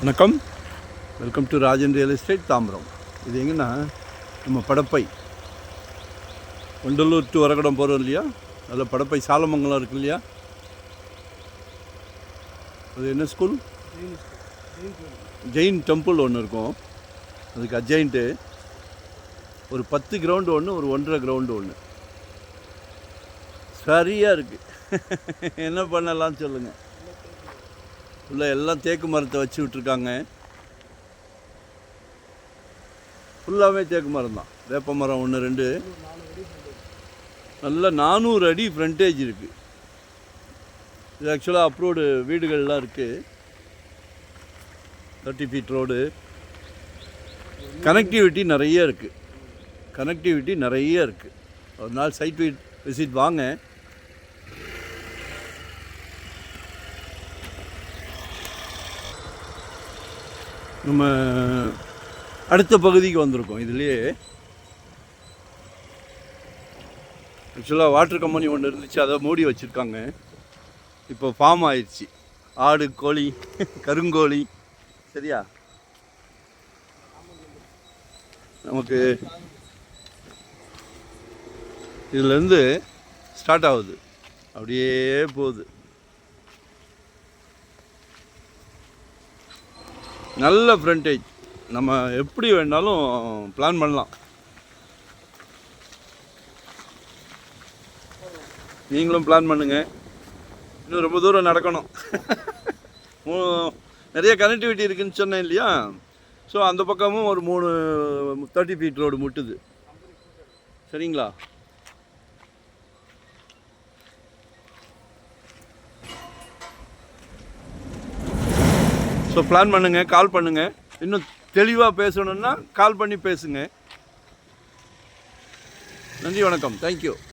வணக்கம், welcome to Rajan real estate Tambaram. இது எங்கன்னா நம்ம படப்பை வண்டலூர் டு வரகடம் போகிறோம் இல்லையா, அதில் படப்பை சாலமங்கலம் இருக்கு இல்லையா, அது என்ன ஸ்கூல்? ஜெயின் டெம்பிள் ஒன்று இருக்கும். அதுக்கு அட்ஜாயிண்ட்டு ஒரு 10 கிரவுண்டு ஒன்று, ஒரு 1.5 கிரவுண்டு ஒன்று சரியாக இருக்குது. என்ன பண்ணலாம்னு சொல்லுங்கள். உள்ள எல்லாம் தேக்கு மரத்தை வச்சு விட்ருக்காங்க. ஃபுல்லாகவே தேக்கு மரம் தான். வேப்ப மரம் 1 2 நல்ல 400 அடி ஃப்ரண்டேஜ் இருக்குது. இது ஆக்சுவலாக அப்ரோடு வீடுகள்லாம் இருக்குது. 30 ஃபீட் ரோடு. கனெக்டிவிட்டி நிறைய இருக்குது. ஒரு நாள் சைட் விசிட் வாங்க. நம்ம அடுத்த பகுதிக்கு வந்திருக்கோம். இதுலேயே ஆக்சுவலாக வாட்டர் கம்பெனி ஒன்று இருந்துச்சு, அதை மூடி வச்சுருக்காங்க. இப்போ ஃபார்ம் ஆயிடுச்சு. ஆடு, கோழி, கருங்கோழி. சரியா, நமக்கு இதுலேருந்து ஸ்டார்ட் ஆகுது, அப்படியே போகுது. நல்ல ஃப்ரண்டேஜ். நம்ம எப்படி வேணாலும் பிளான் பண்ணலாம். நீங்களும் பிளான் பண்ணுங்கள். இன்னும் ரொம்ப தூரம் நடக்கணும். நிறைய கனெக்டிவிட்டி இருக்குதுன்னு சொன்னேன் இல்லையா. ஸோ அந்த பக்கமும் ஒரு 3 30 ஃபீட் ரோடு முட்டுது. சரிங்களா? ஸோ பிளான் பண்ணுங்கள், கால் பண்ணுங்கள். இன்னும் தெளிவாக பேசணுன்னா கால் பண்ணி பேசுங்க. நன்றி, வணக்கம், தேங்க்யூ.